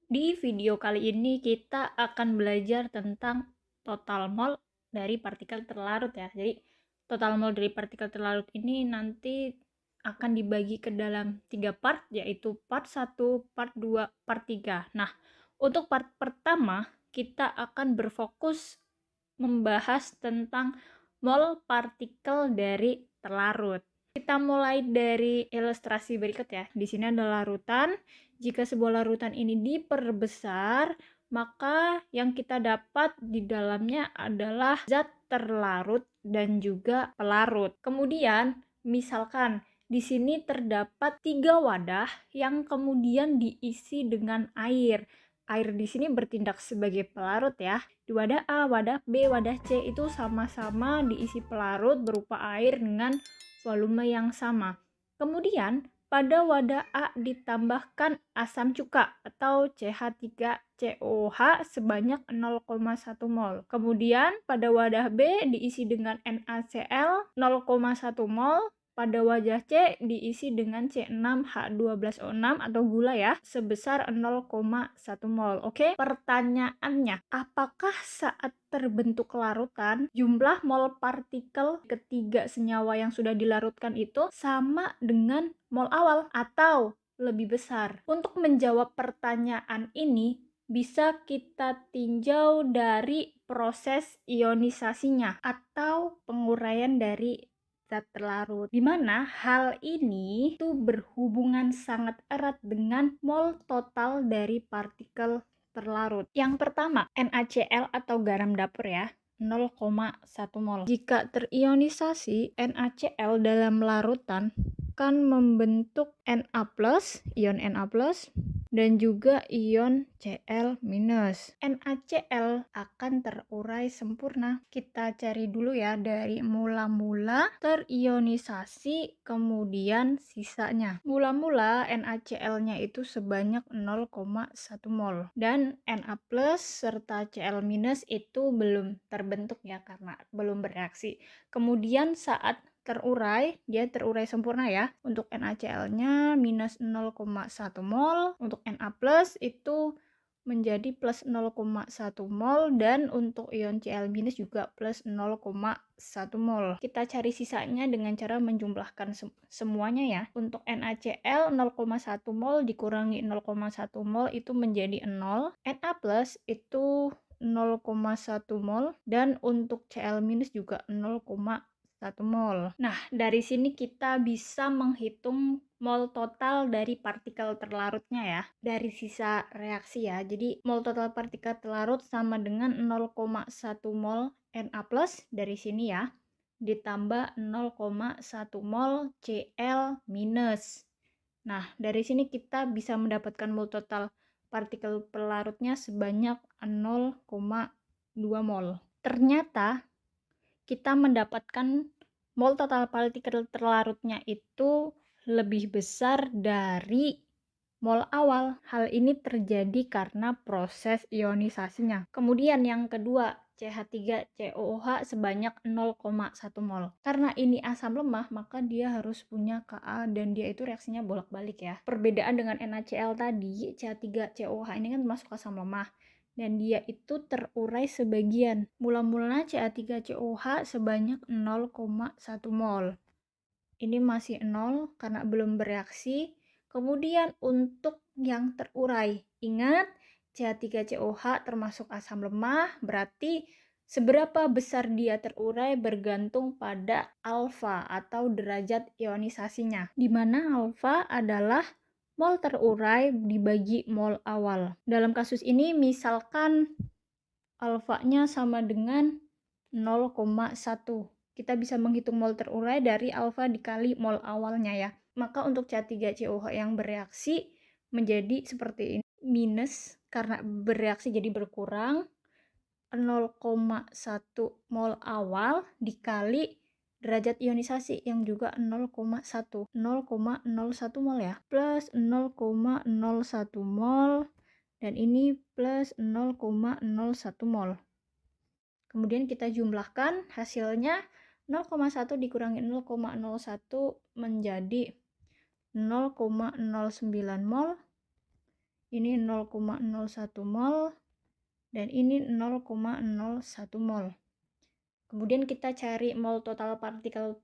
Di video kali ini kita akan belajar tentang total mol dari partikel terlarut ya. Jadi total mol dari partikel terlarut ini nanti akan dibagi ke dalam 3 part, yaitu part 1, part 2, part 3. Nah, untuk part pertama kita akan berfokus membahas tentang mol partikel dari terlarut. Kita mulai dari ilustrasi berikut ya. Di sini ada larutan. Jika sebuah larutan ini diperbesar, maka yang kita dapat di dalamnya adalah zat terlarut dan juga pelarut. Kemudian, misalkan di sini terdapat 3 wadah yang kemudian diisi dengan air. Air di sini bertindak sebagai pelarut ya. Di wadah A, wadah B, wadah C itu sama-sama diisi pelarut berupa air dengan volume yang sama. Kemudian pada wadah A ditambahkan asam cuka atau CH3COH sebanyak 0,1 mol. Kemudian pada wadah B diisi dengan NaCl 0,1 mol. Pada wadah C diisi dengan C6H12O6 atau gula ya, sebesar 0,1 mol. Oke, pertanyaannya, apakah saat terbentuk larutan, jumlah mol partikel ketiga senyawa yang sudah dilarutkan itu sama dengan mol awal atau lebih besar? Untuk menjawab pertanyaan ini, bisa kita tinjau dari proses ionisasinya atau penguraian dari zat terlarut, di mana hal ini tuh berhubungan sangat erat dengan mol total dari partikel terlarut. Yang pertama, NaCl atau garam dapur ya, 0,1 mol. Jika terionisasi, NaCl dalam larutan akan membentuk Na+, ion Na+, dan juga ion Cl-. NaCl akan terurai sempurna. Kita cari dulu ya dari mula-mula terionisasi kemudian sisanya. Mula-mula NaCl-nya itu sebanyak 0,1 mol dan Na+ serta Cl- itu belum terbentuk ya karena belum bereaksi. Kemudian saat terurai, dia terurai sempurna ya. Untuk NaCl-nya minus 0,1 mol, untuk Na+ itu menjadi plus 0,1 mol dan untuk ion Cl- juga plus 0,1 mol. Kita cari sisanya dengan cara menjumlahkan semuanya ya. Untuk NaCl 0,1 mol dikurangi 0,1 mol itu menjadi 0. Na+ itu 0,1 mol dan untuk Cl- juga 0,1 mol. Nah, dari sini kita bisa menghitung mol total dari partikel terlarutnya ya, dari sisa reaksi ya. Jadi mol total partikel terlarut sama dengan 0,1 mol Na+ dari sini ya, ditambah 0,1 mol Cl-. Nah, dari sini kita bisa mendapatkan mol total partikel pelarutnya sebanyak 0,2 mol. Ternyata kita mendapatkan mol total partikel terlarutnya itu lebih besar dari mol awal. Hal ini terjadi karena proses ionisasinya. Kemudian yang kedua, CH3COOH sebanyak 0,1 mol. Karena ini asam lemah, maka dia harus punya Ka dan dia itu reaksinya bolak-balik ya. Perbedaan dengan NaCl tadi, CH3COOH ini kan masuk asam lemah dan dia itu terurai sebagian. Mula-mula CH3COOH sebanyak 0,1 mol. Ini masih 0 karena belum bereaksi. Kemudian untuk yang terurai, ingat CH3COOH termasuk asam lemah, berarti seberapa besar dia terurai bergantung pada alfa atau derajat ionisasinya, di mana alfa adalah mol terurai dibagi mol awal. Dalam kasus ini misalkan alfanya sama dengan 0,1. Kita bisa menghitung mol terurai dari alfa dikali mol awalnya ya. Maka untuk CH3COOH yang bereaksi menjadi seperti ini. Minus karena bereaksi jadi berkurang 0,1 mol awal dikali derajat ionisasi yang juga 0,1 mol ya, plus 0,01 mol dan ini plus 0,01 mol. Kemudian kita jumlahkan hasilnya 0,1 dikurangi 0,01 menjadi 0,09 mol ini 0,01 mol, dan ini 0,01 mol. Kemudian kita cari mol total partikel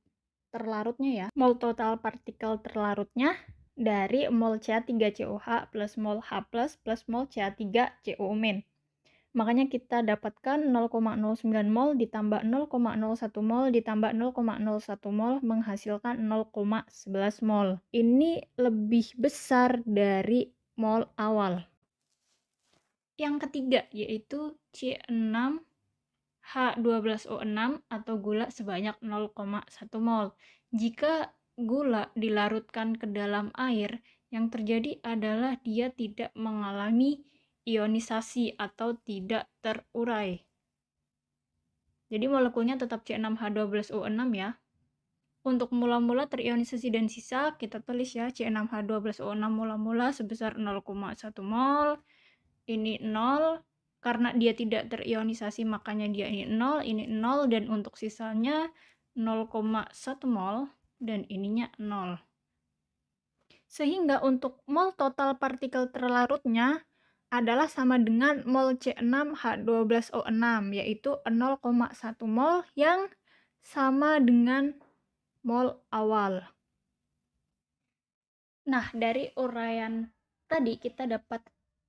terlarutnya ya. Mol total partikel terlarutnya dari mol Ca3COH plus mol H plus mol Ca3CO-. Makanya kita dapatkan 0,09 mol ditambah 0,01 mol ditambah 0,01 mol menghasilkan 0,11 mol. Ini lebih besar dari mol awal. Yang ketiga yaitu C6H12O6 atau gula sebanyak 0,1 mol. Jika gula dilarutkan ke dalam air, yang terjadi adalah dia tidak mengalami ionisasi atau tidak terurai. Jadi molekulnya tetap C6H12O6 ya. Untuk mula-mula terionisasi dan sisa, kita tulis ya C6H12O6 mula-mula sebesar 0,1 mol. Ini 0, karena dia tidak terionisasi makanya dia ini 0, dan untuk sisanya 0,1 mol, dan ininya 0. Sehingga untuk mol total partikel terlarutnya adalah sama dengan mol C6H12O6, yaitu 0,1 mol yang sama dengan mol awal. Nah, dari uraian tadi kita dapat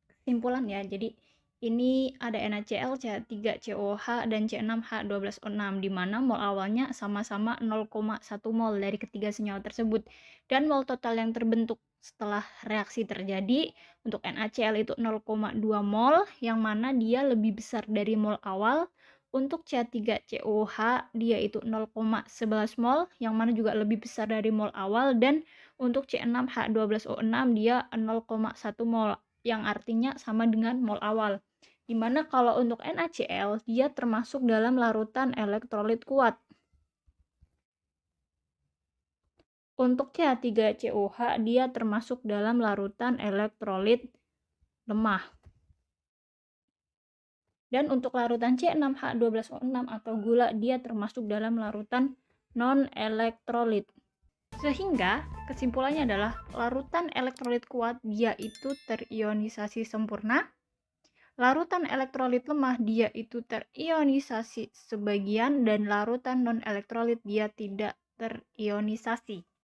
kesimpulan ya. Jadi ini ada NaCl, C3COH, dan C6H12O6, di mana mol awalnya sama-sama 0,1 mol dari ketiga senyawa tersebut. Dan mol total yang terbentuk setelah reaksi terjadi untuk NaCl itu 0,2 mol, yang mana dia lebih besar dari mol awal. Untuk C3COH dia itu 0,11 mol, yang mana juga lebih besar dari mol awal. Dan untuk C6H12O6 dia 0,1 mol, yang artinya sama dengan mol awal. Dimana kalau untuk NaCl, dia termasuk dalam larutan elektrolit kuat. Untuk C3COH, dia termasuk dalam larutan elektrolit lemah. Dan untuk larutan C6H12O6 atau gula, dia termasuk dalam larutan non-elektrolit. Sehingga kesimpulannya adalah larutan elektrolit kuat dia itu terionisasi sempurna. Larutan elektrolit lemah dia itu terionisasi sebagian, dan larutan non-elektrolit dia tidak terionisasi.